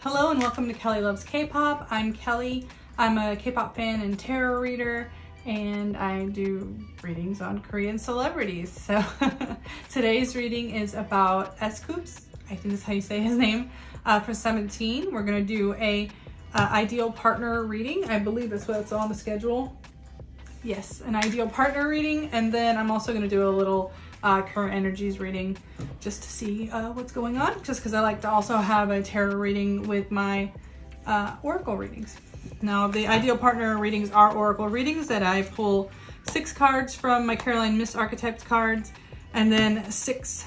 Hello and welcome to Kelly Loves K-Pop. I'm Kelly. I'm a K-pop fan and tarot reader, and I do readings on Korean celebrities. So today's reading is about S.Coups. I think that's how you say his name, for 17. We're going to do a ideal partner reading. I believe that's what's on the schedule. Yes, an ideal partner reading, and then I'm also going to do a little current energies reading just to see what's going on, just because I like to also have a tarot reading with my oracle readings. Now, the ideal partner readings are oracle readings that I pull 6 cards from my Caroline Miss Archetypes cards, and then 6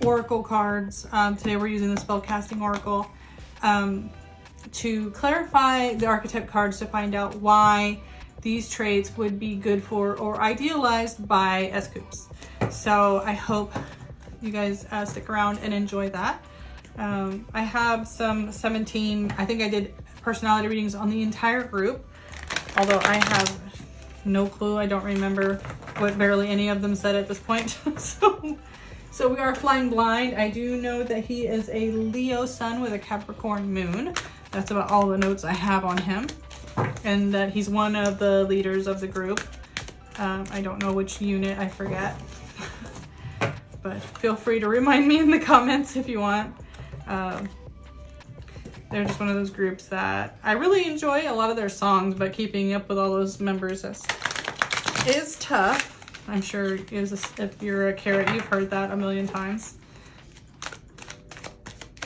oracle cards. Today we're using the spellcasting oracle to clarify the archetype cards to find out why these traits would be good for or idealized by S.Coups. So I hope you guys stick around and enjoy that. I have some 17, I think I did personality readings on the entire group, although I have no clue. I don't remember what barely any of them said at this point. So we are flying blind. I do know that he is a Leo sun with a Capricorn moon. That's about all the notes I have on him. And that he's one of the leaders of the group. I don't know which unit, I forget. But feel free to remind me in the comments if you want. They're just one of those groups that I really enjoy a lot of their songs, but keeping up with all those members is tough. I'm sure if you're a carrot, you've heard that a million times.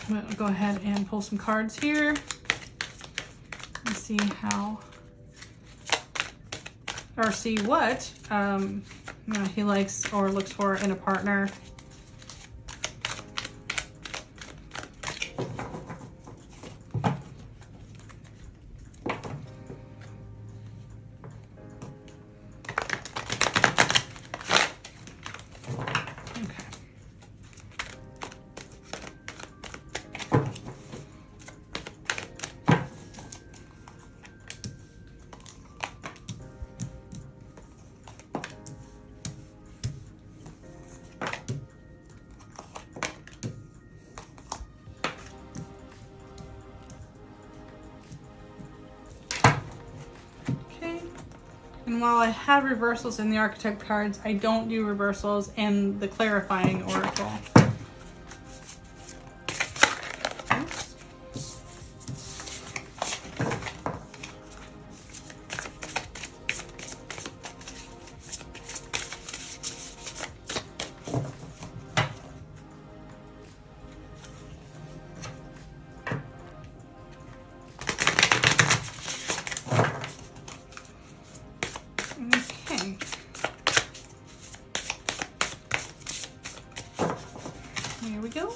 I'm gonna go ahead and pull some cards here. And see how, or see what he likes or looks for in a partner. And while I have reversals in the archetype cards, I don't do reversals in the clarifying oracle. Here we go.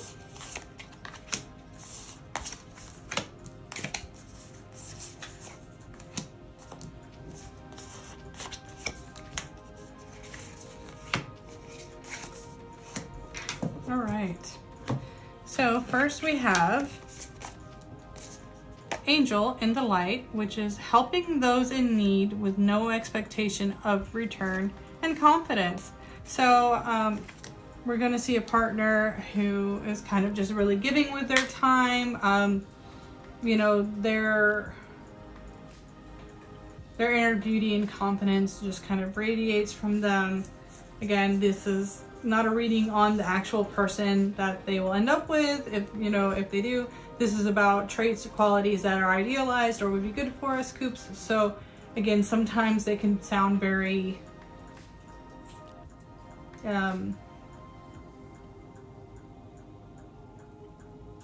All right. So first we have Angel in the Light, which is helping those in need with no expectation of return and confidence. So we're going to see a partner who is kind of just really giving with their time. You know, their inner beauty and confidence just kind of radiates from them. Again, this is not a reading on the actual person that they will end up with. If they do, this is about traits or qualities that are idealized or would be good for S.Coups. So again, sometimes they can sound very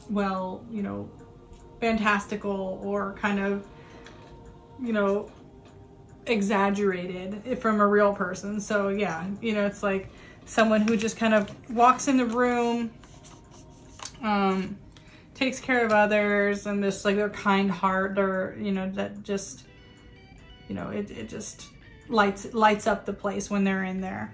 well, fantastical or kind of, exaggerated from a real person. So yeah, it's like someone who just kind of walks in the room, takes care of others, and just like their kind heart, or, that just, it just lights up the place when they're in there.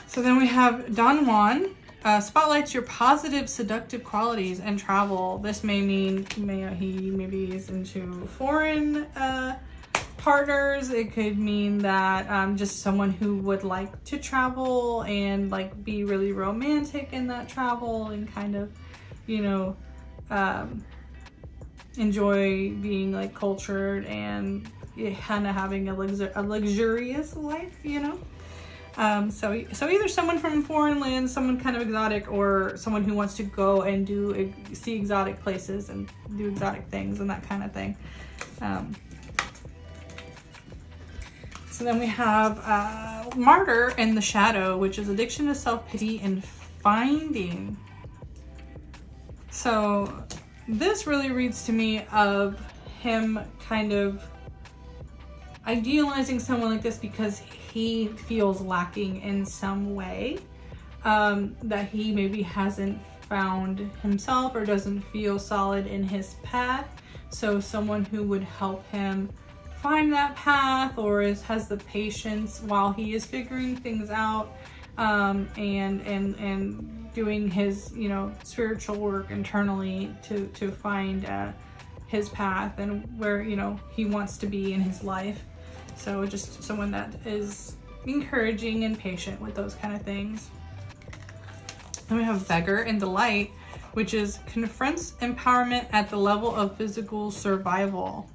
So then we have Don Juan. Spotlights your positive, seductive qualities and travel. This may mean he maybe is into foreign partners. It could mean that just someone who would like to travel and like be really romantic in that travel and kind of, enjoy being like cultured and kind of having a luxurious life, you know. So either someone from foreign lands, someone kind of exotic, or someone who wants to go and see exotic places and do exotic things and that kind of thing. So then we have Martyr in the shadow, which is addiction to self-pity and finding. So this really reads to me of him kind of idealizing someone like this because he feels lacking in some way, that he maybe hasn't found himself or doesn't feel solid in his path. So someone who would help him find that path, or has the patience while he is figuring things out, and doing his, you know, spiritual work internally to find his path and where, you know, he wants to be in his life. So just someone that is encouraging and patient with those kind of things. Then we have Beggar Delight, which is confronts empowerment at the level of physical survival.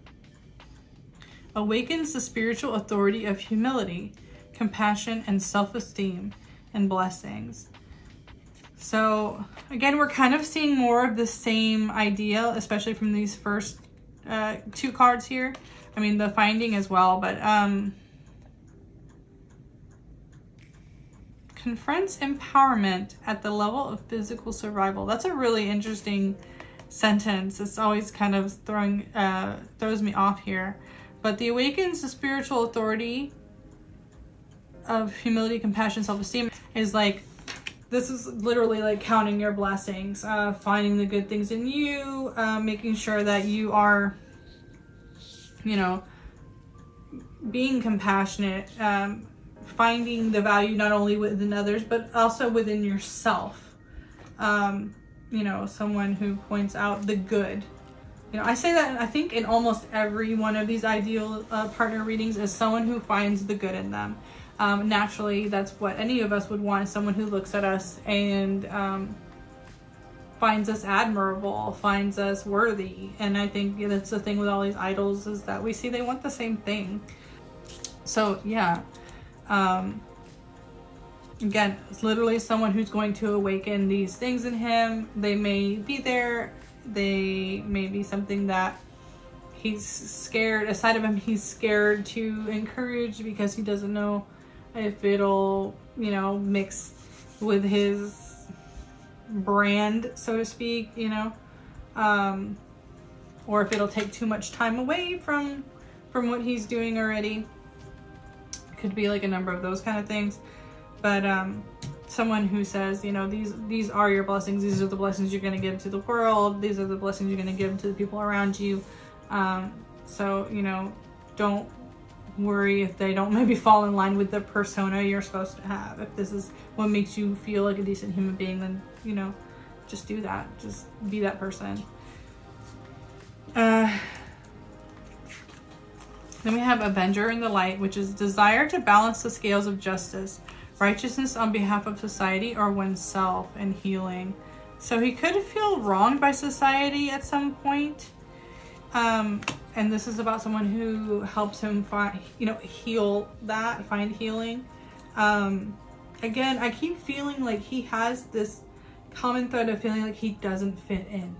Awakens the spiritual authority of humility, compassion, and self-esteem and blessings. So again, we're kind of seeing more of the same idea, especially from these first two cards here. I mean, the finding as well, but confronts empowerment at the level of physical survival. That's a really interesting sentence. It's always kind of throws me off here. But the awakens the spiritual authority of humility, compassion, self-esteem is like, this is literally like counting your blessings, finding the good things in you, making sure that you are, you know, being compassionate, finding the value not only within others, but also within yourself. You know, someone who points out the good. You know, I say that I think in almost every one of these ideal partner readings is someone who finds the good in them. Naturally, that's what any of us would want, someone who looks at us and finds us admirable, finds us worthy. And I think that's the thing with all these idols, is that we see they want the same thing. So yeah, again, it's literally someone who's going to awaken these things in him. They may be there. They may be something that he's scared, a side of him he's scared to encourage because he doesn't know if it'll, you know, mix with his brand, so to speak, you know, or if it'll take too much time away from what he's doing already. Could be like a number of those kind of things. But someone who says, you know, these are your blessings. These are the blessings you're going to give to the world. These are the blessings you're going to give to the people around you. So, you know, don't worry if they don't maybe fall in line with the persona you're supposed to have. If this is what makes you feel like a decent human being, then, you know, just do that. Just be that person. Then we have Avenger in the Light, which is desire to balance the scales of justice, righteousness on behalf of society or oneself, and healing. So he could feel wronged by society at some point. And this is about someone who helps him find, you know, heal that, find healing. Again, I keep feeling like he has this common thread of feeling like he doesn't fit in.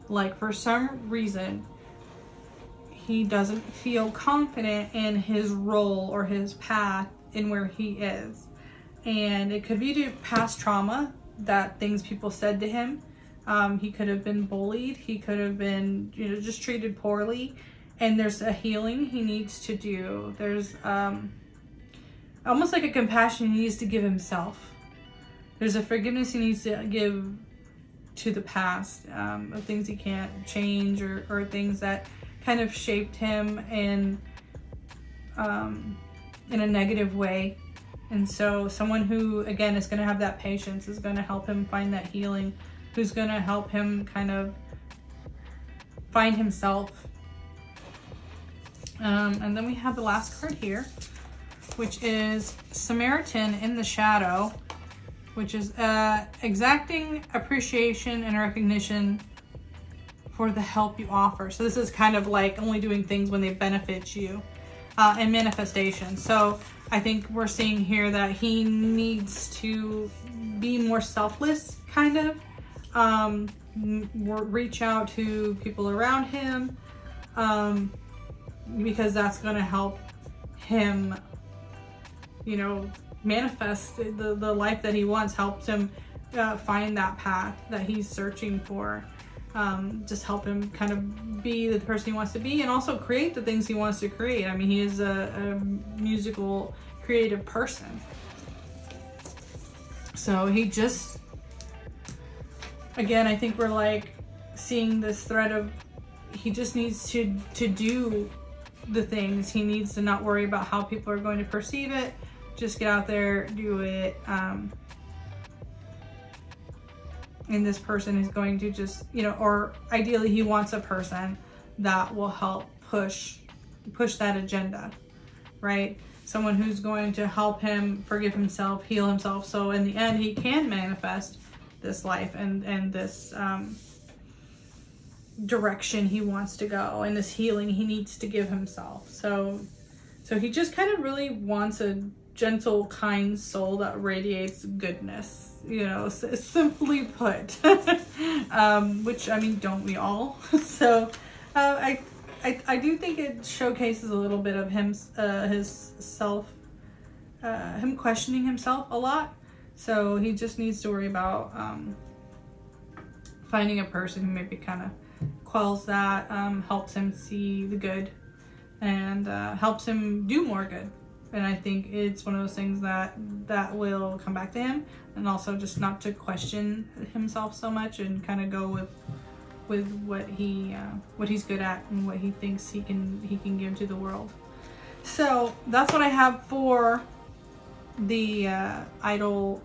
Like for some reason, he doesn't feel confident in his role or his path in where he is. And it could be due to past trauma, that things people said to him. He could have been bullied. He could have been, you know, just treated poorly. And there's a healing he needs to do. There's almost like a compassion he needs to give himself. There's a forgiveness he needs to give to the past, of things he can't change, or things that kind of shaped him in a negative way. And so someone who, again, is going to have that patience, is going to help him find that healing, who's going to help him kind of find himself. And then we have the last card here, which is Samaritan in the Shadow, which is exacting appreciation and recognition for the help you offer. So this is kind of like only doing things when they benefit you, and manifestation. So I think we're seeing here that he needs to be more selfless, kind of. Reach out to people around him, because that's going to help him, you know, manifest the life that he wants, helps him find that path that he's searching for. Just help him kind of be the person he wants to be, and also create the things he wants to create. I mean, he is a musical, creative person. So he just, again, I think we're like seeing this thread of he just needs to do the things. He needs to not worry about how people are going to perceive it. Just get out there, do it. And this person is going to just, you know, or ideally he wants a person that will help push that agenda, right? Someone who's going to help him forgive himself, heal himself, so in the end he can manifest this life and this direction he wants to go, and this healing he needs to give himself. So he just kind of really wants a gentle, kind soul that radiates goodness, you know, simply put. Which, I mean, don't we all? So I do think it showcases a little bit of him, his self, him questioning himself a lot. So he just needs to worry about finding a person who maybe kind of quells that, helps him see the good, and helps him do more good. And I think it's one of those things that will come back to him, and also just not to question himself so much, and kind of go with what he's good at and what he thinks he can give to the world. So that's what I have for the ideal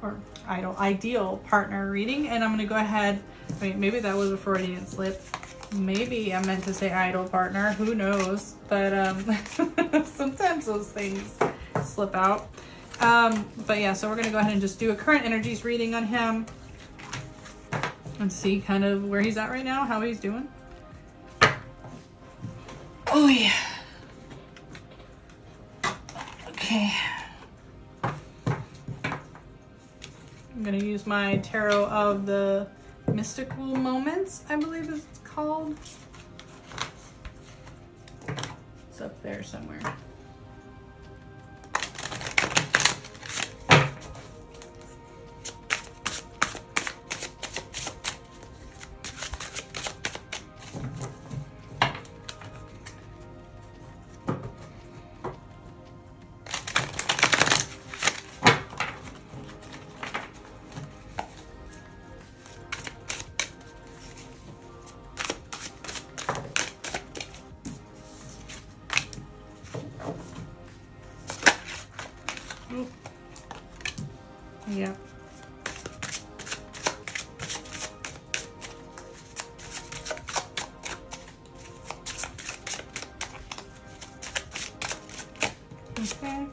partner reading. And I'm going to go ahead, I mean, maybe that was a Freudian slip. Maybe I meant to say idol partner, who knows? But sometimes those things slip out. But yeah, so we're going to go ahead and just do a current energies reading on him and see kind of where he's at right now, how he's doing. Oh yeah. Okay. I'm going to use my tarot of the mystical moments, I believe it's called. It's up there somewhere. Yeah. Okay.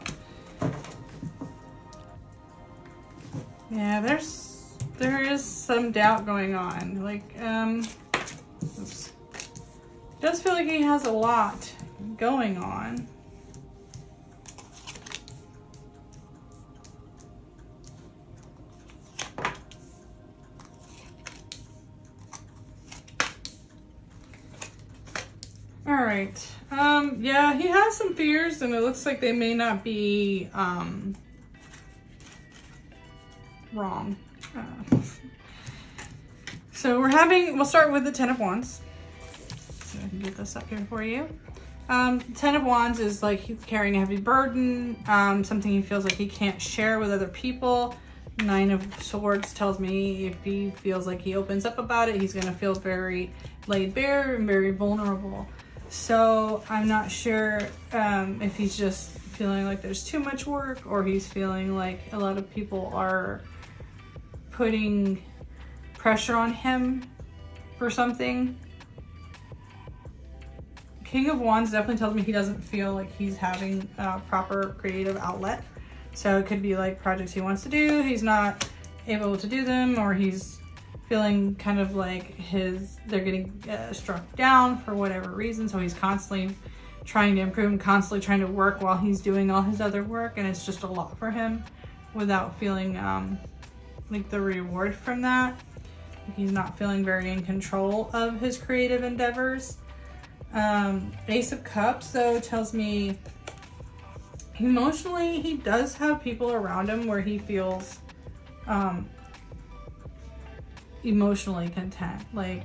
Yeah, there is some doubt going on. Like, oops. It does feel like he has a lot going on. All right. Yeah, he has some fears, and it looks like they may not be wrong. So we'll start with the Ten of Wands. So I can get this up here for you. Ten of Wands is like he's carrying a heavy burden, something he feels like he can't share with other people. Nine of Swords tells me if he feels like he opens up about it, he's going to feel very laid bare and very vulnerable. So I'm not sure if he's just feeling like there's too much work, or he's feeling like a lot of people are putting pressure on him for something. King of Wands definitely tells me he doesn't feel like he's having a proper creative outlet. So it could be like projects he wants to do, he's not able to do them, or he's feeling kind of like they're getting struck down for whatever reason. So he's constantly trying to improve and constantly trying to work while he's doing all his other work. And it's just a lot for him without feeling like the reward from that. He's not feeling very in control of his creative endeavors. Ace of Cups though tells me emotionally he does have people around him where he feels emotionally content. Like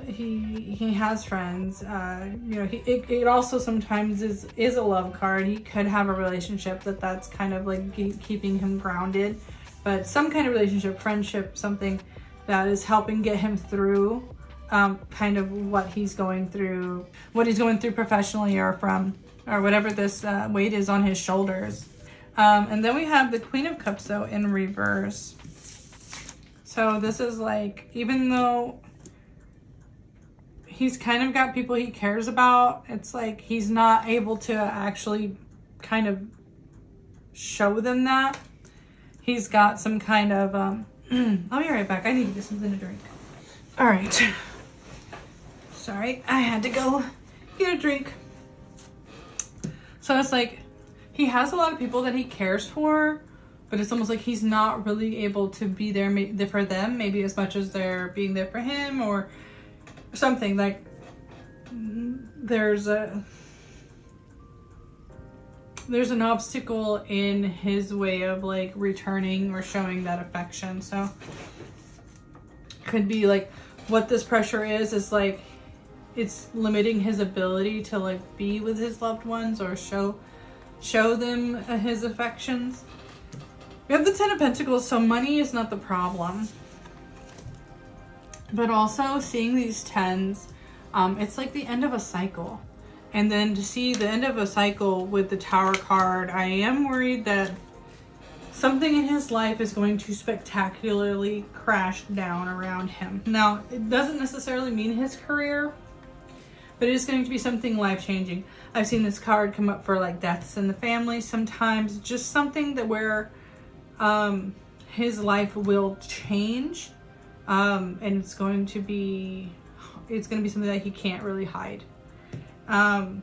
he has friends. You know, it also sometimes is a love card. He could have a relationship that's kind of like keeping him grounded, but some kind of relationship, friendship, something that is helping get him through kind of what he's going through professionally or whatever this weight is on his shoulders. And then we have the Queen of Cups though in reverse. So this is like, even though he's kind of got people he cares about, it's like he's not able to actually kind of show them that. He's got some kind of, I'll be right back. I need to get something to drink. All right. Sorry, I had to go get a drink. So it's like, he has a lot of people that he cares for, but it's almost like he's not really able to be there for them, maybe as much as they're being there for him or something. Like there's an obstacle in his way of like returning or showing that affection. So could be like what this pressure is like it's limiting his ability to like be with his loved ones or show them his affections. We have the Ten of Pentacles, so money is not the problem. But also seeing these tens, it's like the end of a cycle. And then to see the end of a cycle with the Tower card, I am worried that something in his life is going to spectacularly crash down around him. Now, it doesn't necessarily mean his career, but it is going to be something life-changing. I've seen this card come up for like deaths in the family sometimes, just something that where his life will change, and it's going to be something that he can't really hide. And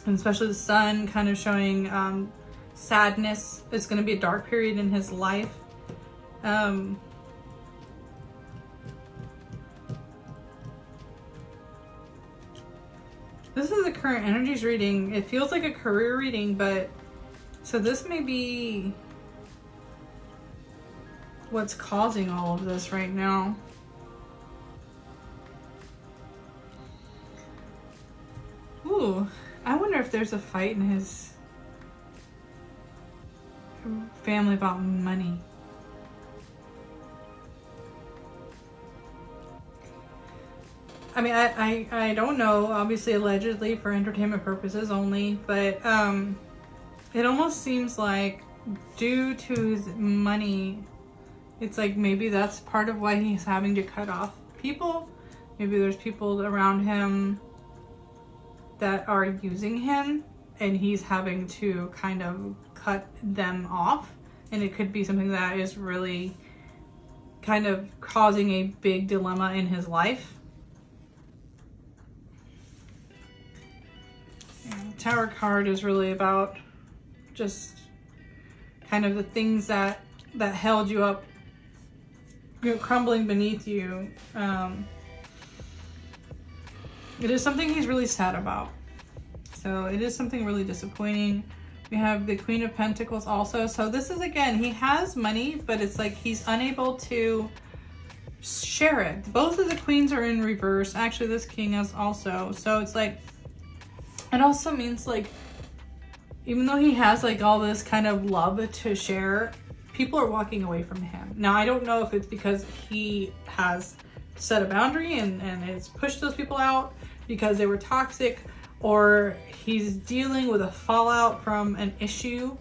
especially the sun kind of showing sadness. It's going to be a dark period in his life. This is the current energies reading. It feels like a career reading, but so this may be what's causing all of this right now. Ooh, I wonder if there's a fight in his family about money. I mean, I don't know, obviously allegedly for entertainment purposes only, but it almost seems like due to his money, it's like maybe that's part of why he's having to cut off people. Maybe there's people around him that are using him and he's having to kind of cut them off. And it could be something that is really kind of causing a big dilemma in his life. Tower card is really about just kind of the things that held you up, crumbling beneath you. It is something he's really sad about. So it is something really disappointing. We have the Queen of Pentacles also. So this is, again, he has money, but it's like he's unable to share it. Both of the queens are in reverse. Actually, this king is also. So it's like, it also means like, even though he has like all this kind of love to share, people are walking away from him. Now, I don't know if it's because he has set a boundary and has pushed those people out because they were toxic, or he's dealing with a fallout from an issue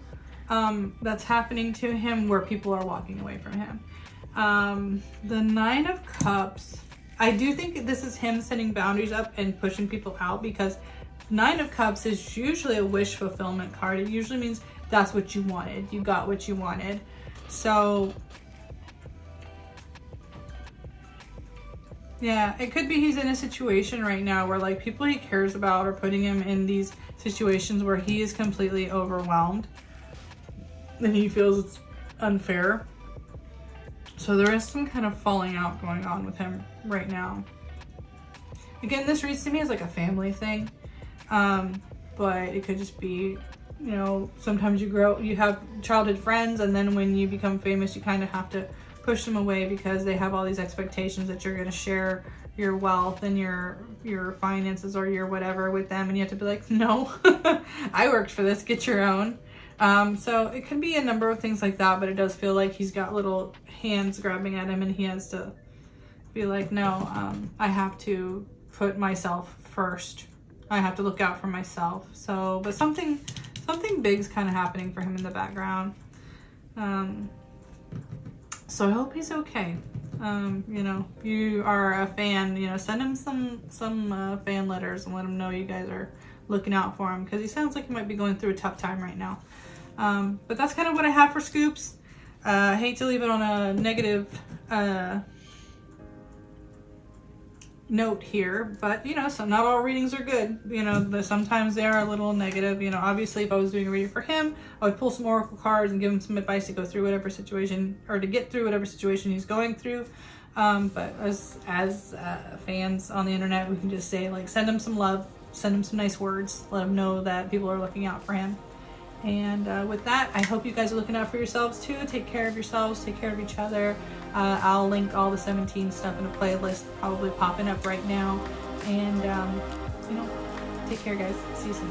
that's happening to him where people are walking away from him. The Nine of Cups, I do think this is him setting boundaries up and pushing people out, because Nine of Cups is usually a wish fulfillment card. It usually means that's what you wanted. You got what you wanted. So Yeah, it could be he's in a situation right now where like people he cares about are putting him in these situations where he is completely overwhelmed and he feels it's unfair. So there is some kind of falling out going on with him right now. Again, this reads to me as like a family thing, but it could just be, you know, sometimes you have childhood friends, and then when you become famous, you kind of have to push them away because they have all these expectations that you're going to share your wealth and your finances or your whatever with them, and you have to be like, no, I worked for this, get your own. So it could be a number of things like that, but it does feel like he's got little hands grabbing at him and he has to be like, no, I have to put myself first. I have to look out for myself. So, but something big's kind of happening for him in the background. So I hope he's okay. You know, you are a fan, you know, send him some fan letters and let him know you guys are looking out for him, because he sounds like he might be going through a tough time right now. But that's kind of what I have for Scoops. I hate to leave it on a negative note here, but you know, so not all readings are good. You know, sometimes they are a little negative. You know, obviously if I was doing a reading for him, I would pull some oracle cards and give him some advice to go through whatever situation, or to get through whatever situation he's going through. But as fans on the internet, we can just say, like, send him some love, send him some nice words, let him know that people are looking out for him. And with that, I hope you guys are looking out for yourselves too. Take care of yourselves, take care of each other. I'll link all the 17 stuff in a playlist probably popping up right now. And, you know, take care, guys. See you soon.